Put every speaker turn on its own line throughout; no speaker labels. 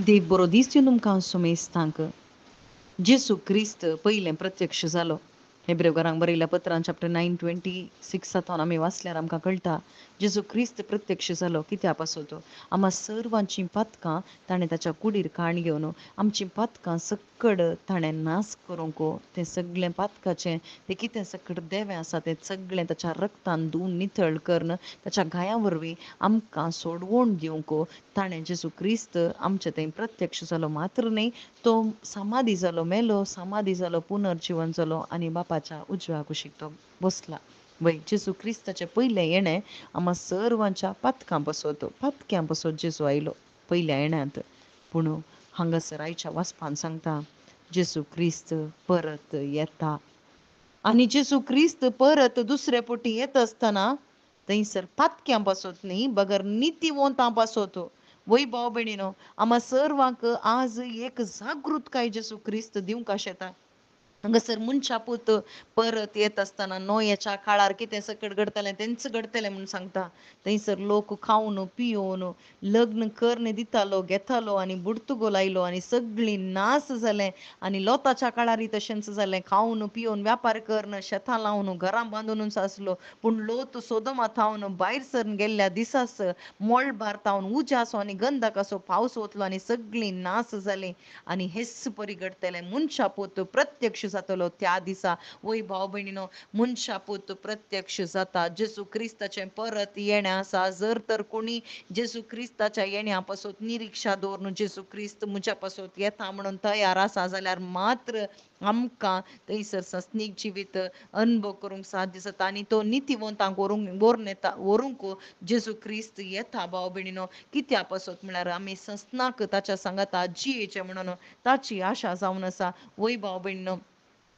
देव बरो दीस दिवन तुमकां हांव सुमेस्तांक जेसू क्रिस्त पयलें प्रत्यक्ष जालो. हेब्रेवकारांक बरयल्या पत्रान चॅप्टर 9:26 आमी वाचल्यार आमकां कळटा जेसू क्रिस्त प्रत्यक्ष जालो. कित्या पासो तो आम्हा सर्वांची पातकां ताणें ताच्या कुडीर काण घेवन आमची पातकां सक्कड ताणें नास करूंक तें सगळें पातकाचें तें कितें सक्कड देवें आसा तें सगळें ताच्या रक्तान धुवन नितळ करून ताच्या गांयां वरवीं आमकां सोडवण दिवंक ताणें जेसू क्रिस्त आमचे थंय प्रत्यक्ष जालो. मात्र न्ही, तो समाधी जालो, मेलो, समाधी जालो, पुनर्जीवन जालो आनी बापाच्या उजव्या कुशीक तो बसला. वय जेसू क्रिस्ताचे पयलें येणें आम्हा सर्वांच्या पातक्यां बसत जेसू आयलो पयल्या येण्यांत. पूण हांगासर आयच्या वाचपान सांगता जेसू क्रिस्त परत येता. आनी जेसू क्रिस्त परत दुसरे पटी येता आसतना थंयसर पातक्यां बसत न्ही, बगर नितीवंतां बसत. वय भाव भयणीनो, आम्हा सर्वांक आज एक जागृतकाय जेसू क्रिस्त दिवंक शेता. हांगासर मनशा पूत परत येत आसतना नोयेच्या काळार कितें सकट घडतलें तेंच घडतलें म्हूण सांगता. थंयसर लोक खावन पिवन लग्न कर्ण दितालो, घेतालो आनी बुडतुगो लायलो आनी सगळीं नास जालें. आनी लोताच्या काळारय तशेंच जालें. खावन पिवन व्यापार करून शेतां लावन घरां बांदूनच आसलो. पूण लोत सोदोमा थावन भायर सरून गेल्ल्या दिसास मोळ भारतावन उजासो आनी गंधकाचो पावस वतलो आनी सगळीं नास जालीं. आनी हेच परी घडतलें. मनशा पूत प्रत्यक्ष जातलो त्या दिसा. वय भाव भयणीनो, मनशा पूत प्रत्यक्ष जाता. जेसू क्रिस्ताचें परत येणें आसा. जर तर कोणी जेसू क्रिस्ताच्या येण्या पासत निरीक्षा दवरून जेसू क्रिस्त म्हज्या पासत येता म्हणून तयार आसा जाल्यार मात्र आमकां थंयसर सस्नीक जिवीत अनुभव करूंक साध्य जाता. आनी तो नितीवंतांक व्हरूंक जेसू क्रिस्त येता भाव भयणीनो. कित्या पासत म्हळ्यार आमी सस्नाक ताच्या सांगाता जियेचें म्हणून ताची आशा जावन आसा. वय भाव भयणीनो,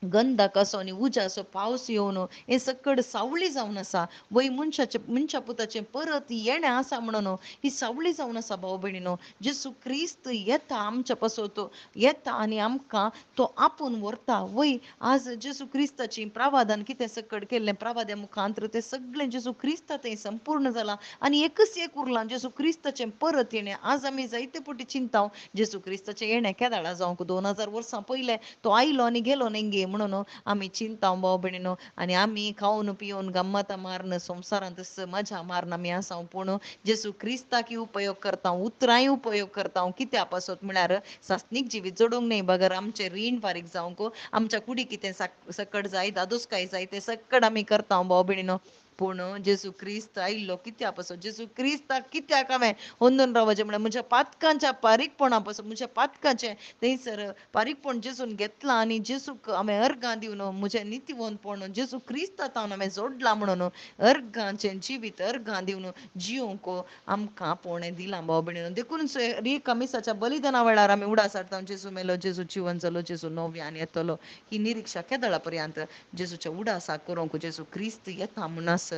गंधकाचो आनी उजाचो पावस येवन हें सकड सावळी जावन आसा. वय मनशा पुताचें परत येणें आसा म्हणून ही सावळी जावन आसा भाव भयणीनो. जेसू क्रिस्त येता आमच्या पासत येता आनी आमकां तो आपूण व्हरता. वय आज जेसू क्रिस्ताची प्रावादान कितें सकड केल्लें प्रावाद्या मुखांतर तें सगळें जेसू क्रिस्ता थंय संपूर्ण जालां. आनी एकच एक उरलां जेसू क्रिस्ताचें परत येणें. आज आमी जायते पटी चिंताव जेसू क्रिस्ताचें येणें केदाळा जावंक 2000 वर्सां पयलें तो आयलो आनी गेलो नेंगे म्हणून आमी चिंताव भाव भयणीनो. आनी आमी खावन पिवन गम्मत मारून संवसारांत मजा मारून आमी आसाव. पूण जेसू क्रिस्ताक उपयोग करता, उतरांय उपयोग करता. कित्या पासत म्हळ्यार सासनीक जिवीत जडोवंक न्ही, बगर आमचें रीण फारीक जावंक, आमच्या कुडी कितें सकट जाय दादोसकाय जाय तें सकट आमी करता भाव भयणीनो. पूण जेसू क्रिस्त आयिल्लो कित्या पासत, जेसू क्रिस्ताक कित्याक हांवें होंदून रावचें म्हळ्यार म्हज्या पातकांच्या पारीकपणा पासून म्हज्या पातकांचें थंयसर पारीकपण जेसून घेतलां आनी जेसूक हांवें अर्गां दिवन म्हजें नितीवंतपण जेसू क्रिस्ताक हांवें जोडलां म्हणून अर्गांचें जिवीत अर्गां दिवन जियोंक आमकां पोणें दिलां भाव भयणीनो. देखून रिकामिसाच्या बलिदाना वेळार आमी उडास हाडटा जेसू मेलो, जेसू जिवन जालो, जेसू नव्यान येतलो. ही निरीक्षा केदळा पर्यंत जेसूच्या उडासाक करूंक जेसू क्रिस्त येता म्हणसर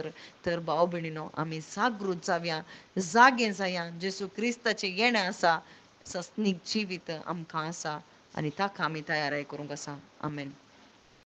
तर भाव भयणीनो आमी जागृत जावया, जागे जाया. जेसू क्रिस्ताचें येणें आसा, सस्नीक जिवीत आमकां आसा आनी ताका आमी तयाराय करूंक आसा. आमेन.